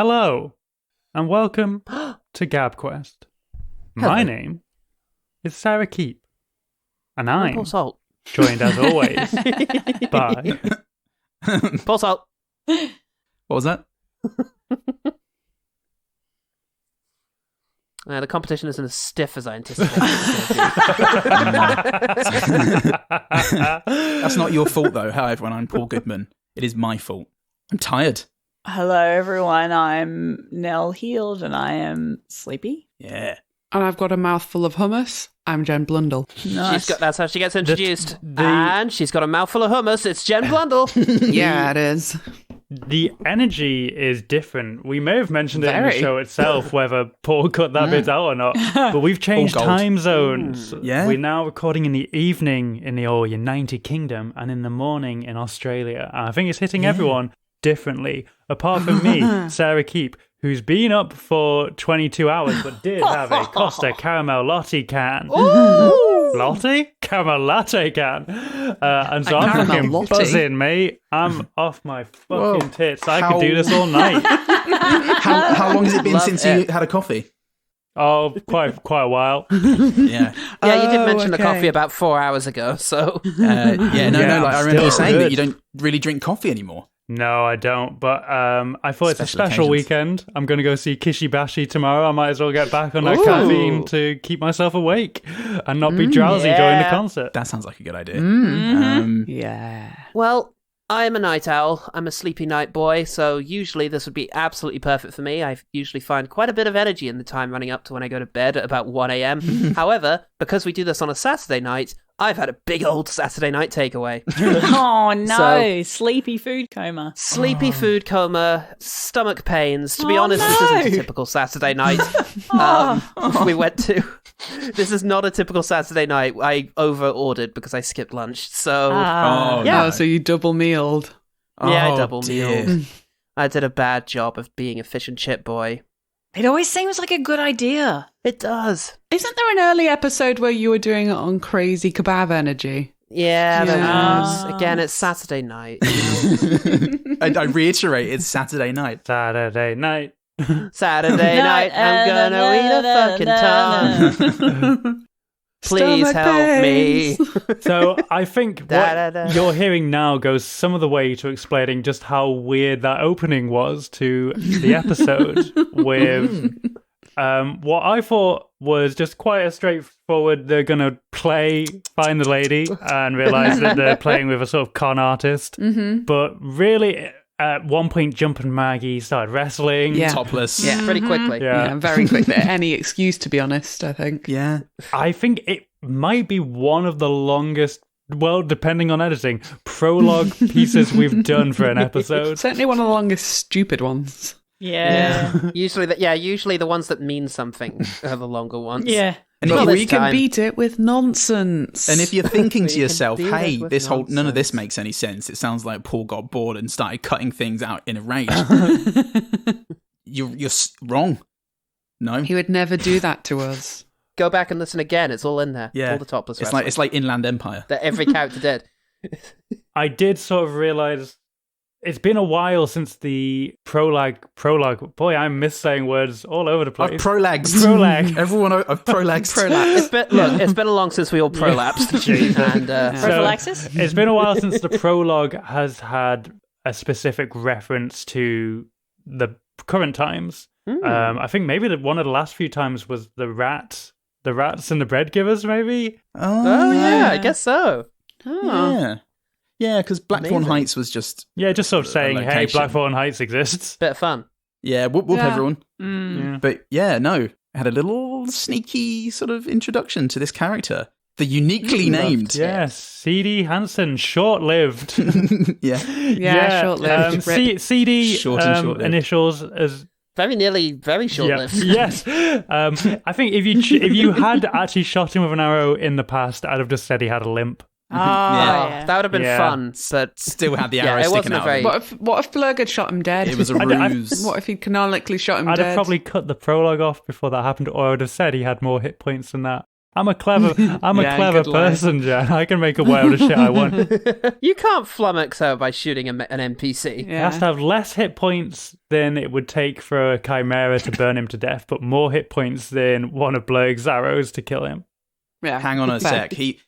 Hello, and welcome to Gab Quest. My name is Sara Keep, and I'm joined as always by Paul Salt. What was that? The competition isn't as stiff as I anticipated. That's not your fault, though. Hi, everyone. I'm Paul Goodman. It is my fault. I'm tired. Hello, everyone. I'm Nell Heald, and I am sleepy. Yeah. And I've got a mouthful of hummus. I'm Jen Blundell. Nice. That's how she gets introduced. And she's got a mouthful of hummus. It's Jen Blundell. Yeah, it is. The energy is different. We may have mentioned it in the show itself, whether Paul cut that bit out or not. But we've changed time zones. Yeah. We're now recording in the evening in the United Kingdom and in the morning in Australia. And I think it's hitting everyone differently. Apart from me, Sara Keep, who's been up for 22 hours but did have a Costa Caramel Latte can. Ooh! Latte? Caramel latte can. And so I'm fucking buzzing, mate. I'm off my fucking tits. I could do this all night. How long has it been since you had a coffee? Oh, quite a while. Yeah. Yeah, you did mention the coffee about 4 hours ago, so... Like, I remember you saying good. that you don't really drink coffee anymore. No, I don't. But I thought it's a special occasions. weekend. I'm going to go see Kishi Bashi tomorrow. I might as well get back on that caffeine to keep myself awake and not be drowsy during the concert. That sounds like a good idea. Yeah. Well, I'm a night owl. I'm a sleepy night boy, so usually this would be absolutely perfect for me. I usually find quite a bit of energy in the time running up to when I go to bed at about 1 a.m. However, because we do this on a Saturday night, I've had a big old Saturday night takeaway. Oh, no. So- Sleepy food coma. Sleepy food coma, stomach pains. To be honest, this isn't a typical Saturday night. We went to... This is not a typical Saturday night. I over-ordered because I skipped lunch. So, Oh, so you double mealed. I Oh, double dear. mealed. I did a bad job of being a fish and chip boy. It always seems like a good idea. It does. Isn't there an early episode where you were doing it on crazy kebab energy? Yeah, there Yeah. was. Again, it's Saturday night. I reiterate, it's Saturday night. Saturday night. Saturday night, I'm gonna eat a fucking tongue. Please Stomach help me. So I think what Da-da-da. you're hearing now goes some of the way to explaining just how weird that opening was to the episode with what I thought was just quite a straightforward, they're going to find the lady and realise that they're playing with a sort of con artist. But really, at one point, Jump and Maggie started wrestling. Yeah. Topless. Yeah. Pretty quickly. Yeah. Very quick. Any excuse, to be honest, I think. Yeah. I think it might be one of the longest, well, depending on editing, prologue pieces we've done for an episode. Certainly one of the longest stupid ones. Yeah. Usually the ones that mean something are the longer ones. Yeah. And But if we you, can beat it with nonsense. and if you're thinking We to can yourself, beat hey, it with this whole none of this nonsense. makes any sense. It sounds like Paul got bored and started cutting things out in a rage. You're wrong. No. He would never do that to us. Go back and listen again. It's all in there. Yeah. All the topless It's wrestling. like Inland Empire. That every character did. I did sort of realise it's been a while since the prologue. Boy, I'm missaying words all over the place. Prolags. Prolag. Everyone of prolags. It's been long since we all prolapsed. And Prophylaxis? It's been a while since the prologue has had a specific reference to the current times. I think maybe one of the last few times was the rats and the bread givers, maybe? oh yeah, I guess so. Yeah. Yeah, because Blackthorn Amazing. Heights was just... Yeah, just sort of saying, hey, location. Blackthorn Heights exists. Bit of fun. Yeah, whoop Yeah. everyone. Yeah. But yeah, no. Had a little sneaky sort of introduction to this character. The uniquely named. Yes, C.D. Hansen, short-lived. Yeah. Yeah, short-lived. CD Short and short-lived. initials as... Very nearly very short-lived. Yes. I think if you had actually shot him with an arrow in the past, I'd have just said he had a limp. Oh, Yeah. yeah. That would have been Yeah. fun, but Still had the Yeah, arrow it sticking wasn't a out. very- What if Blurg had shot him dead? It was a I- ruse. What if he'd canonically shot him I'd dead? have probably cut the prologue off before that happened, or I would have said he had more hit points than that. I'm a clever Yeah, good line. person, Jen. I can make a way out of shit I want. You can't flummox her by shooting an NPC. It has to have less hit points than it would take for a Chimera to burn him to death, but more hit points than one of Blurg's arrows to kill him. Yeah. Hang on a Fair. sec. He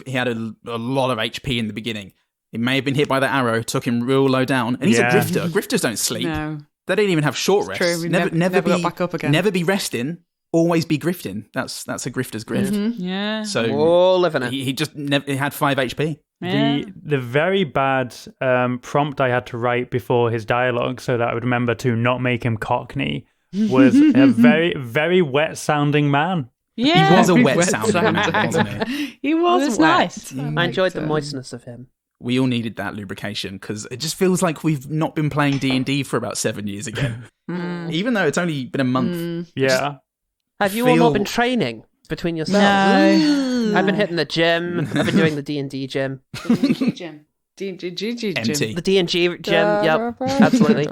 had a lot of HP in the beginning. He may have been hit by that arrow, took him real low down, and he's a grifter. Grifters don't sleep. No. They don't even have short rests. True. We never got back up again. Never be resting. Always be grifting. That's a grifter's grift. Yeah. So Oh, living it. he just he had 5 HP. Yeah. The very bad prompt I had to write before his dialogue so that I would remember to not make him Cockney was a very, very wet-sounding man. Yeah. He was a Very wet wet sounding man, sounding. wasn't he? He was It was wet. nice. I enjoyed the moistness of him. We all needed that lubrication because it just feels like we've not been playing D&D for about 7 years again. Even though it's only been a month. Yeah. Have you all not been training between yourselves? No. I've been hitting the gym. I've been doing the D&D gym. Gym. Empty. The D&G gym, yep, absolutely.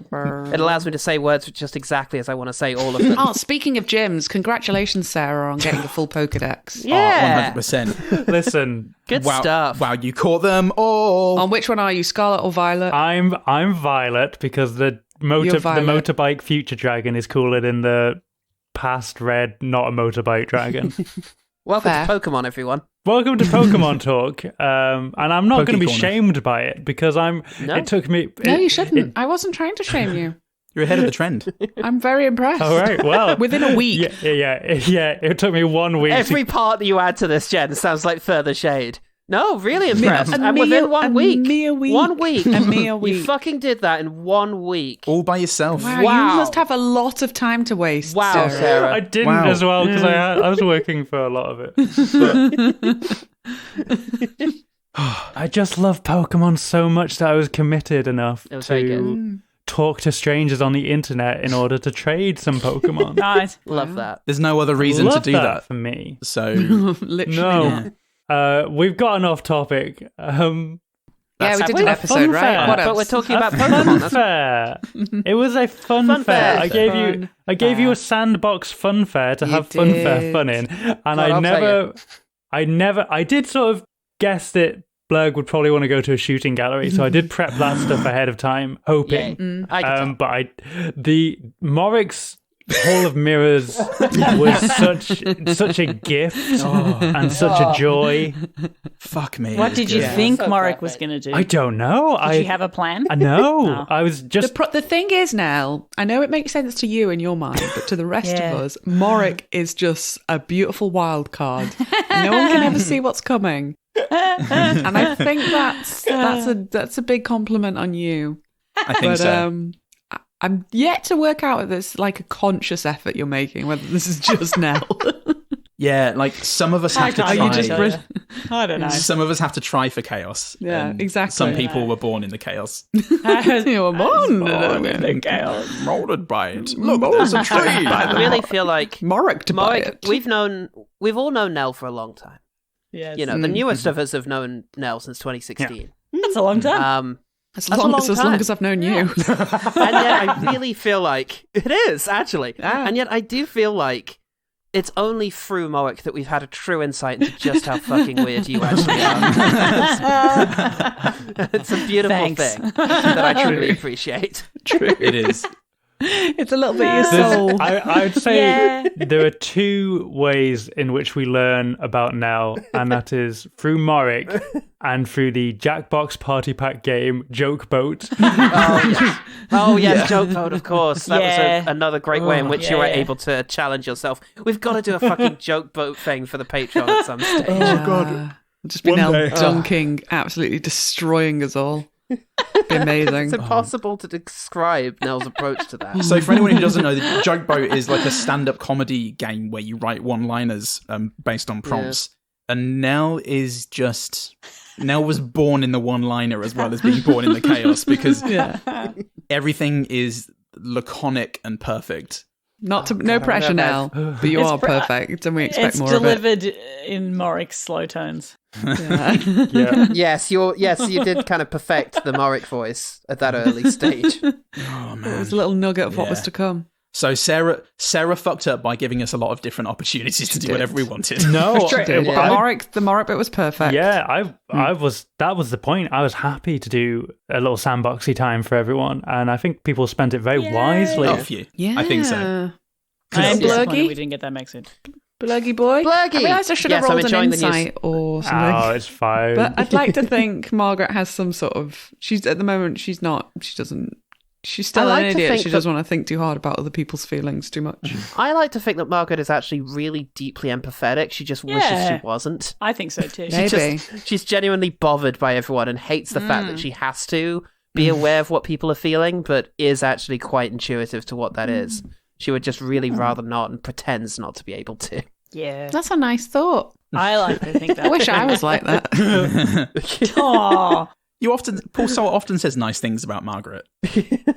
It allows me to say words just exactly as I want to say all of them. Oh, speaking of gyms, congratulations, Sarah, on getting a full Pokedex. Yeah. 100%. Listen, Good Wow, stuff. wow, you caught them all. On which one are you, Scarlet or Violet? I'm Violet because the You're Violet. motorbike future dragon is cooler than the past red, not a motorbike dragon. Welcome Fair. to Pokemon, everyone. Welcome to Pokemon Talk, and I'm not going to be Corner. shamed by it because No? It took me. No, you shouldn't. I wasn't trying to shame you. You're ahead of the trend. I'm very impressed. All right, well, Within a week. yeah. It took me 1 week. Every part that you add to this, Jen, sounds like further shade. No, really impressed. a And mere- within 1 a week. mere week. 1 week. A mere You week. fucking did that in 1 week. All by yourself. Wow, Wow. you must have a lot of time to waste. Wow, Sarah. Sarah. I didn't Wow. as well because I was working for a lot of it. But I just love Pokemon so much that I was committed enough It was very to talk to strangers on the internet in order to trade some Pokemon. Nice. Love that. There's no other reason Love to do that. for me. So Literally. No. We've gotten off topic. Yeah, we Have did we? an A episode, fun right? fair. What But else? we're talking about A Pokemon. fun That's fair. It was a fun Fun fair. fair. I gave you a sandbox fun fair to You have fun fair did. fun in, and God, I did sort of guess that Blurg would probably want to go to a shooting gallery, so I did prep that stuff ahead of time, hoping. I can tell. But the Morik's Hall of Mirrors was such a gift and such a joy. fuck me. What did you Yeah. think So Morik perfect. was going to do? I don't know. Did you have a plan? I know. Oh. I was just The thing is, Nell, I know it makes sense to you in your mind, but to the rest Yeah. of us, Morik is just a beautiful wild card. No one can ever see what's coming. And I think that's a big compliment on you. I think But so. I'm yet to work out if there's like a conscious effort you're making, whether this is just Nell. Yeah, like some of us have to can't try. really tell you. I don't know. Some of us have to try for chaos. Yeah, and exactly. Some people were born in the chaos. You were born in the chaos. Molded by it. Look, there's a tree. I really feel like Morik to buy Morik, it. we've all known Nell for a long time. Yes. You know, the newest of us have known Nell since 2016. That's a long time. As That's a long long as long time. as I've known you. And yet I really feel like it is actually, and yet I do feel like it's only through Morik that we've had a true insight into just how fucking weird you actually are. It's a beautiful Thanks. thing that I truly appreciate. True. It is. It's a little bit your There's- soul. I'd say Yeah. there are 2 ways in which we learn about Nell, and that is through Morik and through the Jackbox Party Pack game Joke Boat. Oh yes, joke mode, of course. That Yeah. was another great way in which you were Yeah. able to challenge yourself. We've got to do a fucking joke boat thing for the Patreon at some stage. God. Just be One Nell day. dunking, absolutely destroying us all. Be amazing. It's impossible to describe Nell's approach to that. So for anyone who doesn't know, the Joke Boat is like a stand-up comedy game where you write one-liners based on prompts. And Nell was born in the one-liner as well as being born in the chaos because everything is laconic and perfect. No pressure now, but you It's are pr- perfect, and we expect It's more of it. delivered in Morik's slow tones. Yeah. Yeah. Yes, you did kind of perfect the Morik voice at that early stage. Oh man. It was a little nugget of what was Yeah. to come. So Sarah fucked up by giving us a lot of different opportunities to do whatever we wanted. No, The Morik bit was perfect. Yeah, I was. That was the point. I was happy to do a little sandboxy time for everyone, and I think people spent it very wisely. Oh, phew. Yeah, I think so. I'm disappointed Blurgy? we didn't get that message. Blurgy boy. Blurgy. I realised I should have rolled an insight or something. Oh, it's fine. But I'd like to think Margaret has some sort of. She's at the moment. She's not. She doesn't. She's still I like an to idiot. think She that- doesn't want to think too hard about other people's feelings too much. I like to think that Margaret is actually really deeply empathetic. She just wishes Yeah. she wasn't. I think so too. Maybe. She's genuinely bothered by everyone and hates the fact that she has to be aware of what people are feeling, but is actually quite intuitive to what that is. She would just really rather not and pretends not to be able to. Yeah. That's a nice thought. I like to think that. I wish I was like that. Aw. Paul so often says nice things about Margaret.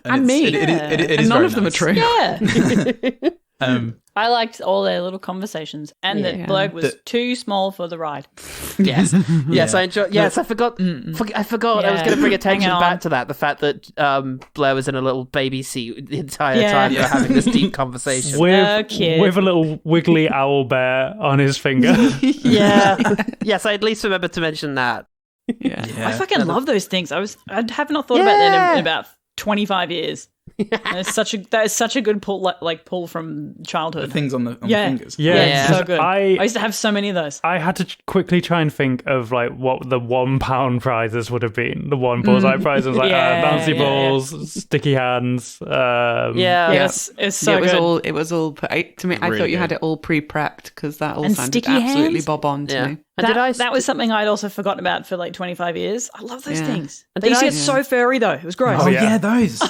And me. It is And none very of them nice. are true. Yeah. Um, I liked all their little conversations, and Yeah. that Blurg was too small for the ride. Yes, yes, I enjoy. Yes, I forgot. I forgot. I was Yeah. going to bring attention Hang on. back to that. The fact that Blair was in a little baby seat the entire Yeah. time they're having this deep conversation. Kid. with a little wiggly owl bear on his finger. Yeah. Yes, I at least remember to mention that. Yeah. yeah. I fucking love those things. I have not thought about that in about 25 years. That is such a good pull, like pull from The childhood. things on the Yeah. fingers. Yeah, Yeah. So good. I I used to have so many of those. had to quickly try and think of like what the £1 prizes would have been. The one bullseye prize was like Yeah, bouncy yeah, balls, sticky hands. Yeah. Yeah. It's so good. It was all. To me, I Really thought you good. had it all pre-prepped because that all And sounded sticky absolutely hands? bob on to Yeah. me. And That was something I'd also forgotten about for like 25 years. I love those Yeah. things. And They did used to I- get so furry though. It was gross. Oh, yeah. yeah, those.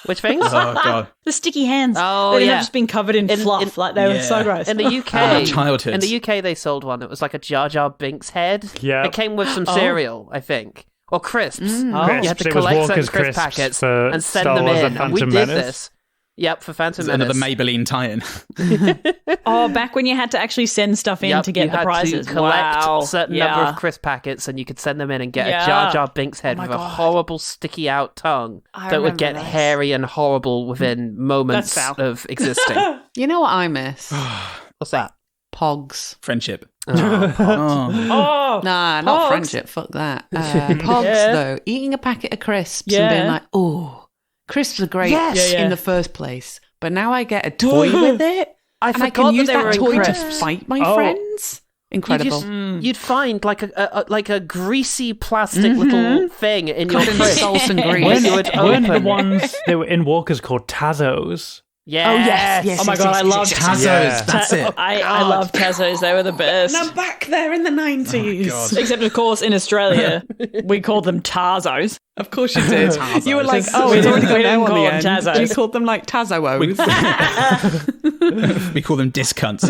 Which things? Oh, God. The sticky hands. Oh, They ended yeah. up just being covered in fluff. Like they were so Yeah. gross. In the UK, Childhood. in the UK, they sold one that was like a Jar Jar Binks head. Yeah. It came with some cereal, I think, or crisps. Oh. You had to It was collect certain Walker's crisp crisps packets for and send Star them Wars in. and And we Phantom did Menace. this. Yep, for Phantom Another Menace. Maybelline tie-in. Oh, back when you had to actually send stuff in Yep, to get you the had prizes. to collect Wow. a certain Yeah. number of crisp packets, and you could send them in and get Yeah. a Jar Jar Binks head Oh my with a God. horrible sticky out tongue I that would remember get this. hairy and horrible within moments That's foul. of existing. You know what I miss? What's that? Pogs. Friendship. Oh, Oh, Nah, not Pogs. friendship. Fuck that. Pogs, Yeah. though. Eating a packet of crisps Yeah. and being like, oh, crisps are great Yes. Yeah, yeah. in the first place. But now I get a toy with it. I And I forgot can that use they were that in toy to crisps. fight my Oh. friends. Incredible. You'd find like a greasy plastic little thing in your Covered in fridge. salsa and Weren't, grease. You would weren't the open. ones they were in Walkers called Tazos? Yes. Oh, yes. oh my god, I love Tazos. Yeah. That's it. I love Tazos. They were the best. And I'm back there in the 90s. God. Except, of course, in Australia, we called them Tarzos. Of course you did. Tazos. You were like, Just- oh, we it's already didn't got an O on call the them end. Tazos. You called them like Tazo-Os. We call them discunts.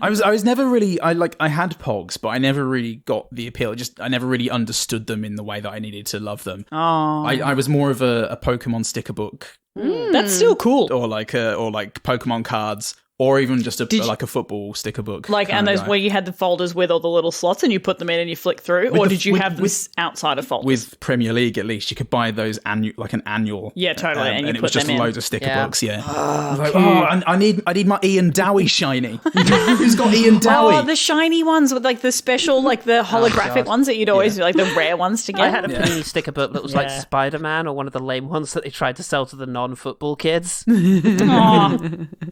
I was never really. I had Pogs, but I never really got the appeal. I never really understood them in the way that I needed to love them. Oh, I was more of a Pokemon sticker book, that's still cool. or like Pokemon cards, or even just Did you- like a football sticker book. Like, and kinda those guy. where you had the folders with all the little slots and you put them in and you flick through, or the- did you with- have them outside of folders? With Premier League, at least you could buy those an annual. Yeah, totally, and you it put was just them in. loads of sticker Yeah. books. Yeah. I was like, I need my Ian Dowie shiny. Who's got Ian Dowie? Oh, the shiny ones with like the special, like the holographic God. ones that you'd always like the rare ones to get. I had a Panini sticker book that was like Yeah. Spider-Man or one of the lame ones that they tried to sell to the non-football kids. Aw.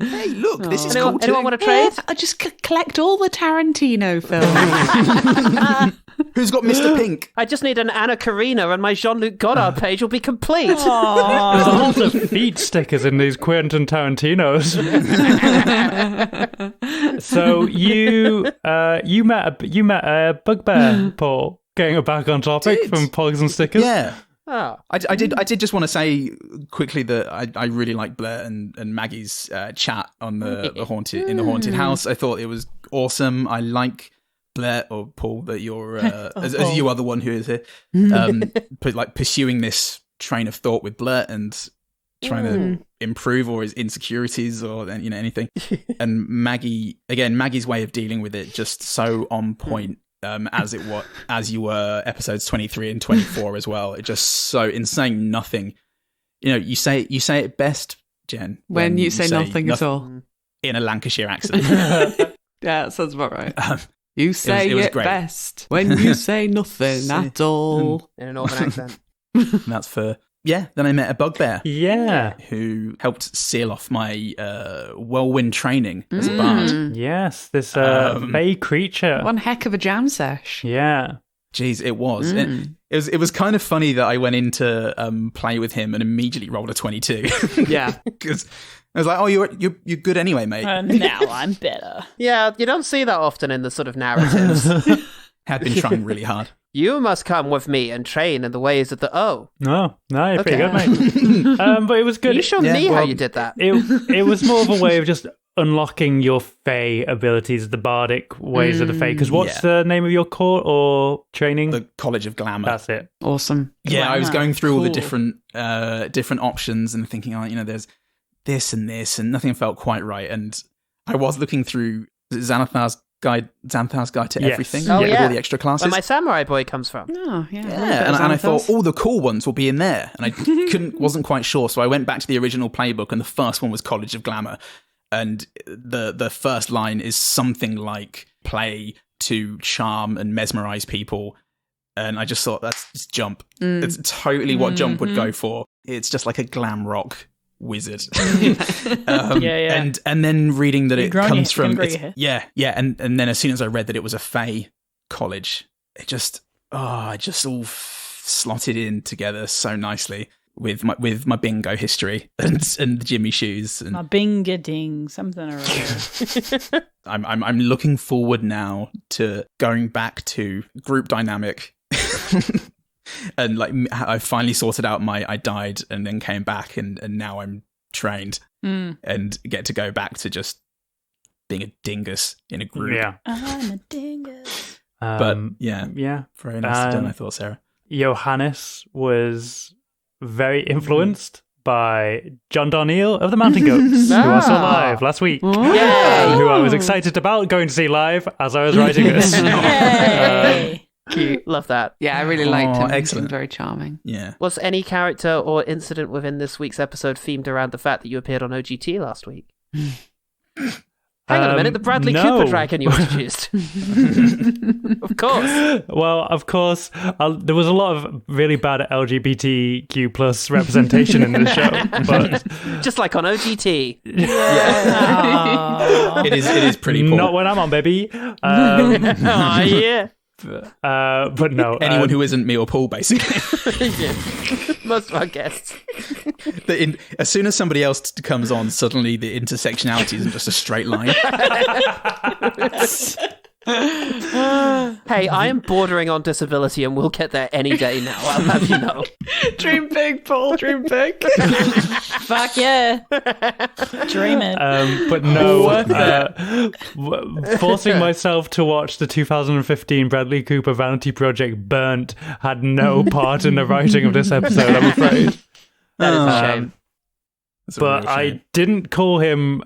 Hey, look, this is Anyone, cool too. anyone want to trade? I just collect all the Tarantino films. Who's got Mr. Pink? I just need an Anna Karina and my Jean-Luc Godard page will be complete. There's lots of feet stickers in these Quentin Tarantinos. So you met a bugbear, Paul. Getting back on topic Did. from Pogs and stickers. Yeah. Oh. I did just want to say quickly that I really like Blair and Maggie's chat on the haunted house. I thought it was awesome. I like Blair or Paul that you're as you are the one who is here, but like pursuing this train of thought with Blair and trying to improve or his insecurities or anything. And Maggie's way of dealing with it just so on point. As you were episodes 23 and 24 as well. It just so in saying nothing, you say it best, Jen. When you say nothing at all. In a Lancashire accent. Yeah, that sounds about right. You say it was it great. best when you say nothing at all. In a northern accent. And that's for... Yeah, then I met a bugbear. Yeah. Who helped seal off my whirlwind training as a bard. Yes, this fey creature. One heck of a jam sesh. Yeah. Jeez, it was. It was kind of funny that I went in to play with him and immediately rolled a 22. Yeah. Because I was like, oh, you're good anyway, mate. Now I'm better. Yeah, you don't see that often in the sort of narratives. Had been trying really hard. You must come with me and train in the ways of the O. No, you're pretty good, Okay. mate. But it was good. You show me how you did that. It was more of a way of just unlocking your Fey abilities, the bardic ways of the Fey. Because what's the name of your court or training? The College of Glamour. That's it. Awesome. Yeah, I was going through all the Cool. different options and thinking, there's this and this, and nothing felt quite right. And I was looking through Xanathar's Guide to Yes. Everything, Oh, with yeah. all the extra classes. Where my samurai boy comes from. Oh, yeah. Yeah, and I thought all the cool ones will be in there, and I wasn't quite sure, so I went back to the original playbook, and the first one was College of Glamour, and the first line is something like play to charm and mesmerize people, and I just thought that's just Jump. It's totally what Jump would go for. It's just like a glam rock wizard. Yeah. And then reading that You've it grown comes your- from you've grown it's- your hair. yeah, and then as soon as I read that it was a Fey college, it just all slotted in together so nicely with my bingo history and the Jimmy shoes. And My binga ding, something or other. I'm looking forward now to going back to group dynamic. And like I finally sorted out I died and then came back and now I'm trained and get to go back to just being a dingus in a group. Yeah. I'm a dingus. But yeah, Yeah. very nicely done, I thought, Sarah. Johannes was very influenced by John Darnielle of the Mountain Goats, who I saw live last week. Yay! Who I was excited about going to see live as I was writing this. Yay. Cute. Love that. Yeah, I really liked him. Excellent. He seemed very charming. Yeah. Was any character or incident within this week's episode themed around the fact that you appeared on OGT last week? Hang on a minute, the Bradley no. Cooper dragon you introduced. Of course. Well, of course, there was a lot of really bad LGBTQ plus representation in the show, but Just like on OGT. Aw. It is pretty poor. not when I'm on, baby. Oh, yeah. But no, Anyone who isn't me or Paul, basically. Most of our guests. As soon as somebody else comes on, suddenly the intersectionality isn't just a straight line. Hey, I am bordering on disability and we'll get there any day now. I'll have you know. Dream big, Paul. Dream big. Fuck yeah. Dream it. but no, forcing myself to watch the 2015 Bradley Cooper Vanity Project Burnt had no part in the writing of this episode, I'm afraid. That is a shame. That's a But real I shame. didn't call him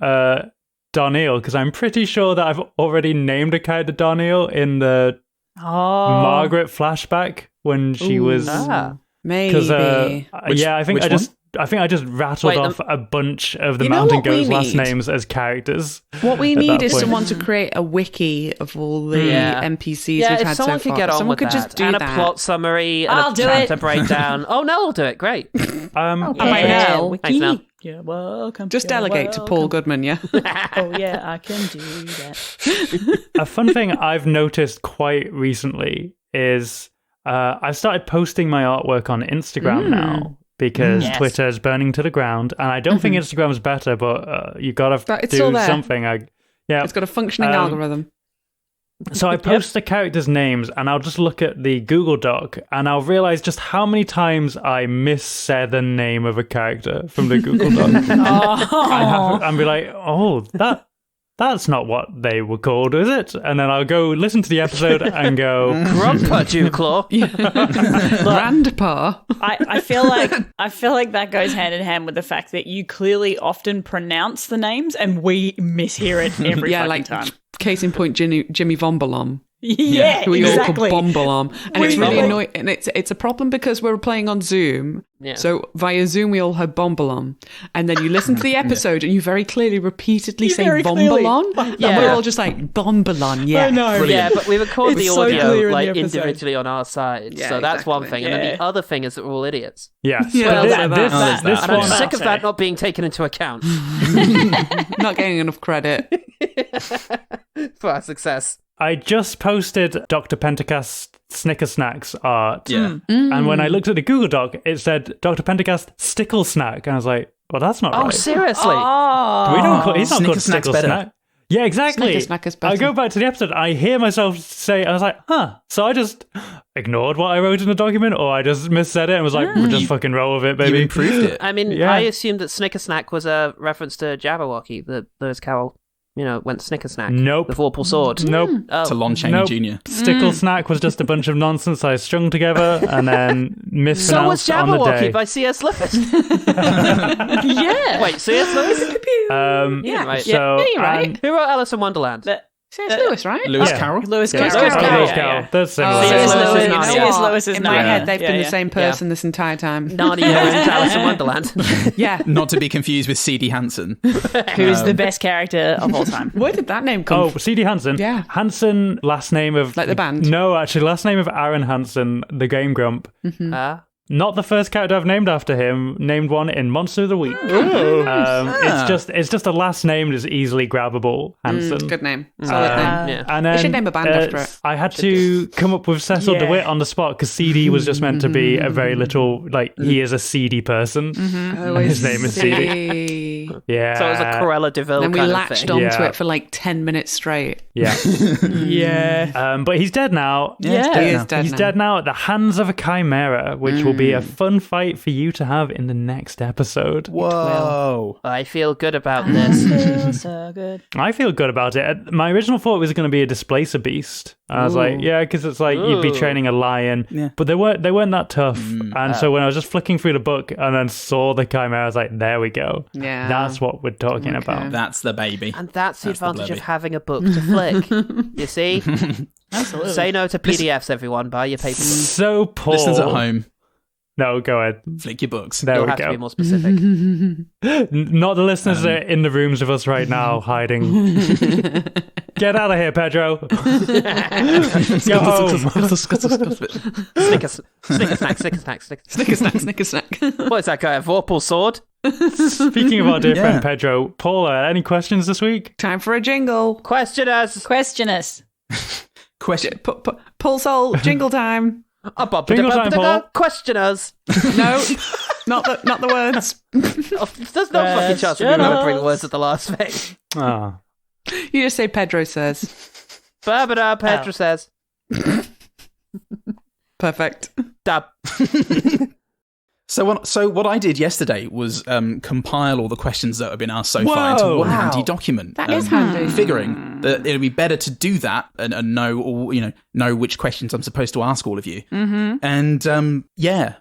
Darnielle because I'm pretty sure that I've already named a character Darnielle in the Oh. Margaret flashback when she was. Maybe. Because Which- I think which I just rattled Wait, off a bunch of the You know Mountain what we Goats' last need? names as characters. What we at need that is point. someone to create a wiki of all the Yeah. NPCs Yeah, we've if had someone so could far. get on Someone with could that. just do and that. a plot summary and I'll a do chapter it. breakdown. Oh, no, I'll do it. Great. Um, Nell. Thanks, Nell. You're welcome. Just You're delegate to Paul welcome. Goodman, yeah? Oh yeah, I can do that. A fun thing I've noticed quite recently is I've started posting my artwork on Instagram now because Yes. Twitter is burning to the ground, and I don't think Instagram's better, but you gotta But it's do still there. something. It's got a functioning algorithm. So I post the characters' names, and I'll just look at the Google Doc, and I'll realize just how many times I missaid the name of a character from the Google Doc. And be like, oh, that's not what they were called, is it? And then I'll go listen to the episode and go, Grandpa Dewclaw. Grandpa. I feel like that goes hand in hand with the fact that you clearly often pronounce the names and we mishear it every Yeah, fucking like time. case in point, Jimmy Von Ballon. Yeah, who we all exactly. could bumble on. And it's really annoying. And it's a problem because we're playing on Zoom. Yeah. So via Zoom, we all had bumble on. And then you listen to the episode and you very clearly repeatedly say very bumble clearly. on. Yeah. And we're all just like, bumble on, yeah. I know. Yeah, but we record It's the so audio clear in the like episode. individually on our side, Yeah, so that's one exactly. thing. And then Yeah. the other thing is that we're all idiots. Yes. Yeah, But well, this there's that. And I'm one, sick of that not being taken into account Not getting enough credit. for our success. I just posted Dr. Pentacast Snicker Snacks art. Yeah. And when I looked at the Google Doc, it said Dr. Pentacast Stickle Snack. And I was like, well, that's not Oh, right. seriously? We don't call, he's not Snicker called Snack's Stickle better. Snack. Yeah, exactly. Snicker Snack is better. I go back to the episode, I hear myself say, I was like, so I just ignored what I wrote in the document, or I just missaid it and was like, we'll just fucking roll with it, You baby. improved it. I mean, Yeah. I assumed that Snicker Snack was a reference to Jabberwocky, that Lewis Carroll, went Snicker Snack. Nope. The Vorpal Sword. Nope. Oh. To Lon Chaney Nope. Jr. Stickle Snack was just a bunch of nonsense I strung together and then So was mispronounced on the Jabberwocky day. by C.S. Lewis. Yeah. Wait, C.S. Lewis? Yeah. Right. So, Yeah, right. and- Who wrote Alice in Wonderland? C.S. Lewis, right? Lewis Yeah. Carroll? Lewis Yeah, Carroll. Lewis Carroll. Lewis Yeah, Carroll. yeah. That's similar. C.S. C.S. Lewis Lewis, is you know Narnia. C.S. what? Lewis is In my Narnia. head, they've Yeah, been yeah. the same person this entire time. Narnia and Alice in Wonderland. Yeah. Not to be confused with C.D. Hansen. Who's the best character of all time? Where did that name come Oh, from? C.D. Hansen. Yeah. Hansen, last name of... Like the band? No, actually, last name of Aaron Hansen, the Game Grump. Not the first character I've named after him. Named one in Monster of the Week. It's just a last name that's easily grabbable. Hansen. Good name. Solid name. Yeah. And then, They should name a band after it. I had to come up with Cecil Yeah. DeWitt on the spot because CD was just meant to be a very little, he is a seedy person. Oh, And his name is CD. CD. Yeah. So it was a Cruella de Vil Then we kind of latched thing. onto Yeah. it for like 10 minutes straight. Yeah. Yeah. But he's dead now. Yeah. He is dead He's now. dead now at the hands of a chimera, which will be a fun fight for you to have in the next episode. Whoa. I feel good about this. Feels so good. I feel good about it. My original thought was going to be a displacer beast. I was like, yeah, because it's like you'd be Ooh. training a lion, Yeah. but they weren't that tough. And so when I was just flicking through the book and then saw the chimera, I was like, there we go. Yeah. That's what we're talking about. That's the baby. And that's the That's the advantage of blurby. having a book to flick. You see? Absolutely. Say no to PDFs, everyone. Buy your paper. So Paul, Listeners at home, no, go ahead. flick your books. There You'll we have to go. be more specific. Not the listeners that are in the rooms with us right now, hiding. Get out of here, Pedro. Go home. Snicker snack. Snicker snack, snicker snack. What is that guy? A Vorpal sword? Speaking of our dear Yeah. friend Pedro, Paula, any questions this week? Time for a jingle. Question us. Question us. Question. Pulse hole, jingle time. Jingle time, Paul. Question us. No, not the words. Oh, there's no fucking chance we're remembering the words at the last thing. Ah. You just say Pedro says. Barbara Petra says. Perfect. Dab. So what I did yesterday was compile all the questions that have been asked so far into Whoa. one Wow. handy document. That is handy. Figuring that it'd be better to do that and know all know which questions I'm supposed to ask all of you. Mm-hmm. And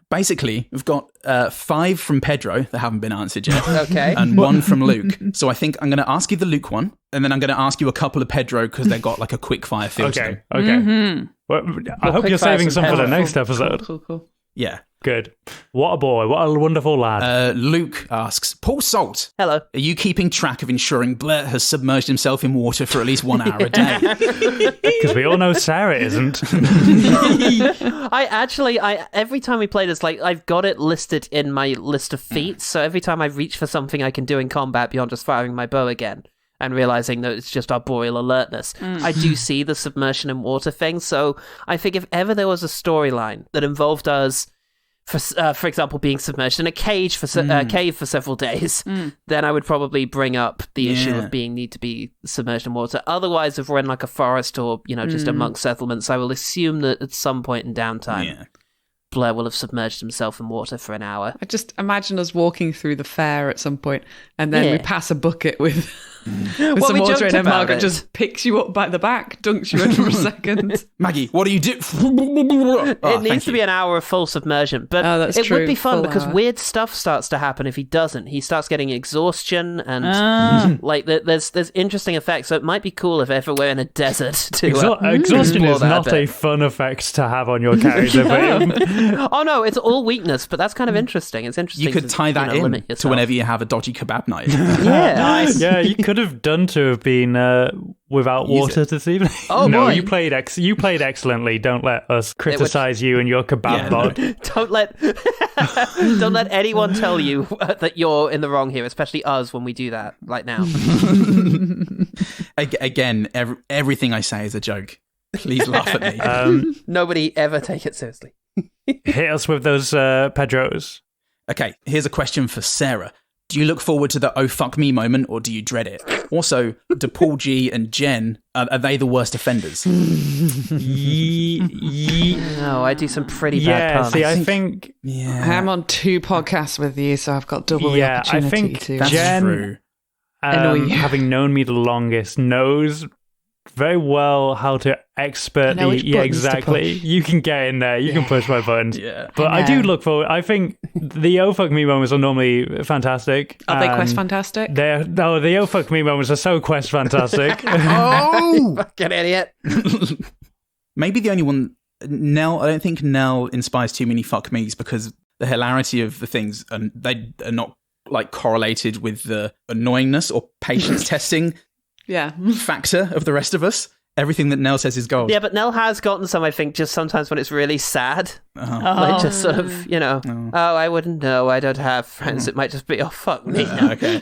basically we've got 5 from Pedro that haven't been answered yet. Okay. And 1 from Luke. So I think I'm going to ask you the Luke one, and then I'm going to ask you a couple of Pedro because they've got like a quick fire feel to Okay. them. Okay. Well, I hope quick you're saving fires some and for the Pedro. next episode. Cool. Yeah. Good. What a boy. What a wonderful lad. Luke asks, Paul Salt, Hello. are you keeping track of ensuring Blair has submerged himself in water for at least 1 hour a day? Because we all know Sarah isn't. I every time we play this, like, I've got it listed in my list of feats, so every time I reach for something I can do in combat beyond just firing my bow again and realizing that it's just arboreal alertness, I do see the submersion in water thing. So I think if ever there was a storyline that involved us, for example, being submerged in a cage for cave for several days, then I would probably bring up the issue of need to be submerged in water. Otherwise, if we're in like a forest or just amongst settlements, I will assume that at some point in downtime, Blair will have submerged himself in water for an hour. I just imagine us walking through the fair at some point, and then we pass a bucket with Well, some we water joked in, and about Margaret it. just picks you up by the back, dunks you in for a second. Maggie, what do you do? It needs to be an hour of full submersion, but Oh, that's it true. would be fun Full because hour. weird stuff starts to happen if he doesn't. He starts getting exhaustion and there's interesting effects. So it might be cool if ever we're in a desert to Exhaustion explore is that not bit. a fun effect to have on your character. But Oh no, it's all weakness, but that's kind of interesting. It's interesting. You could to, tie that limit in to yourself. whenever you have a dodgy kebab night. Yeah, Nice. yeah, you could have done to have been without Use water it. this evening. Oh, no, boy. you played excellently. Don't let us criticize you and your kebab Yeah, bod. don't let anyone tell you that you're in the wrong here, especially us when we do that right now. Again, everything I say is a joke. Please laugh at me. Nobody ever take it seriously. Hit us with those Pedros. Okay, here's a question for Sarah. Do you look forward to the "oh fuck me" moment, or do you dread it? Also, do Paul G and Jen are they the worst offenders? No, I do some pretty bad Yeah, puns. see, I think Yeah, I'm on 2 podcasts with you, so I've got double the Yeah, I opportunity think to. that's Jen- true. Annoy you. having known me the longest, knows very well how to I know expertly. which Yeah, buttons to exactly. push. You can get in there. You can push my buttons. Yeah. But I I do know. look forward. I think the "oh fuck me" moments are normally fantastic. Are they Quest and fantastic? the "oh fuck me" moments are so Quest fantastic. Oh, Fucking idiot. maybe the only one. Nell, I don't think Nell inspires too many fuck me's because the hilarity of the things and they are not like correlated with the annoyingness or patience testing Yeah. factor of the rest of us. Everything that Nell says is gold. Yeah, but Nell has gotten some, I think, just sometimes when it's really sad. Like, just sort of, oh, I wouldn't know. I don't have friends. It might just be, oh, fuck me. Okay.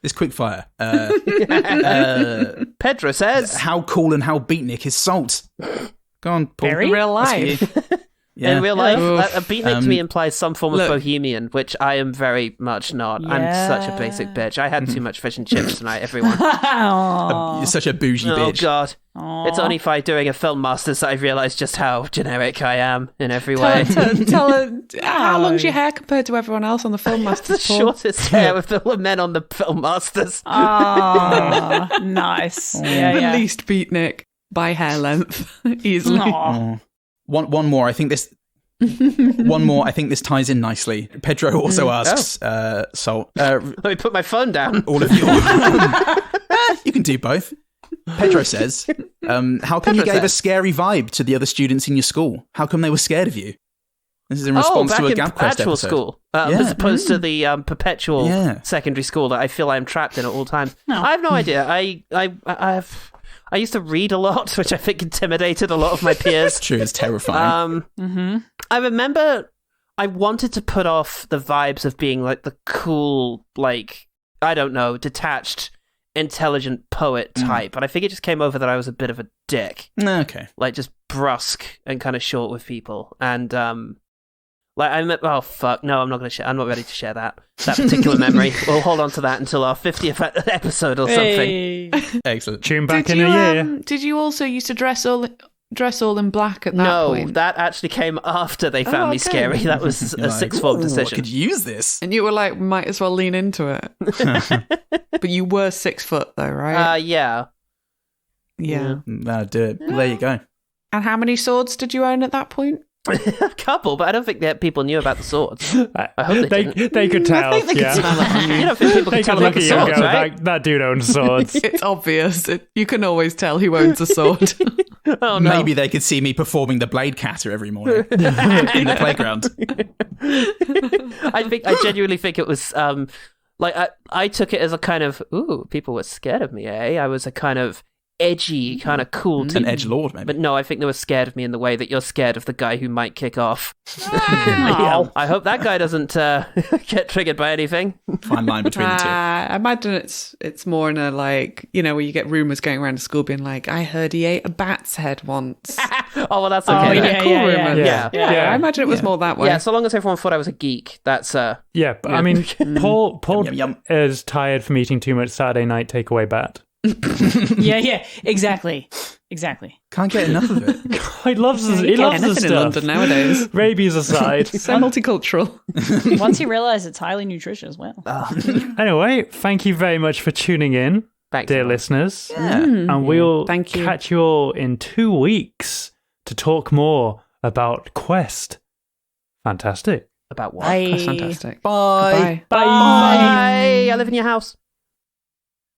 This quick fire. Pedro says, How cool and how beatnik is Salt? Go on, Paul. Very In real That's life. you. Yeah. in real life, a beatnik to me implies some form of look. Bohemian, which I am very much not. I'm such a basic bitch. I had too much fish and chips tonight, everyone. You're such a bougie Oh, bitch. God. It's only by doing a film masters that I realised just how generic I am in every way. Tell her, how long's your hair compared to everyone else on the Film the Masters, Paul? shortest hair of the men on the film masters. Oh, nice. The Yeah. least beatnik by hair length, easily. Aw. One more. I think this. One more. I think this ties in nicely. Pedro also asks, Salt. Let me put my phone down. All of you. You can do both. Pedro says, how come you Pedro gave a says. scary vibe to the other students in your school? How come they were scared of you? This is in response back to a in Gab Quest actual episode. school, Yeah. as opposed to the perpetual Yeah. secondary school that I feel I'm trapped in at all times. No. I have no idea. I used to read a lot, which I think intimidated a lot of my peers. True, it's terrifying. I remember I wanted to put off the vibes of being like the cool, like, I don't know, detached, intelligent poet type, but I think it just came over that I was a bit of a dick. Okay. Like, just brusque and kind of short with people. And, like, oh, fuck, no, I'm not going to share, I'm not ready to share that particular memory. We'll hold on to that until our 50th episode or something. Hey. Excellent. Tune back Did in you, a year. did you also used to dress all in black at that No, point? that actually came after they found me okay. scary. That was You're a like, sixth form "Ooh, I decision. could use this. And you were like, might as well lean into it. But you were 6 foot though, right? Yeah. yeah. That'll do it. There you go. And how many swords did you own at that point? A couple, but I don't think that people knew about the swords. I hope they didn't. They could tell. I think they yeah. could smell it from You you. don't think people They can tell could about look the at you and swords, go, right? that dude owns swords. It's obvious. You can always tell who owns a sword. Oh, no. Maybe they could see me performing the blade catter every morning in the playground. I genuinely think it was like I took it as a kind of people were scared of me, eh? I was a kind of edgy, kind of cool An type. edgelord, maybe. But no, I think they were scared of me in the way that you're scared of the guy who might kick off. Yeah, I hope that guy doesn't get triggered by anything. Fine line between the two. I imagine it's more in a like, where you get rumours going around school being like, I heard he ate a bat's head once. Oh, well, that's Oh, okay. yeah, Cool yeah, rumours. yeah. Yeah, I imagine it was more that way. Yeah, so long as everyone thought I was a geek, that's Yeah, but I mean, Paul Yum, yum, yum. is tired from eating too much Saturday night takeaway bat. Yeah, exactly. Can't get enough of it. He loves this. He You loves get this anything in stuff. London nowadays. Rabies aside. So multicultural. Once you realise it's highly nutritious as well. Anyway, thank you very much for tuning in, Thanks, dear everyone. listeners. Yeah. And we'll Thank you. catch you all in 2 weeks to talk more about Quest. Fantastic. About what? Bye. That's fantastic. Bye. Bye. Bye. Bye. I live in your house.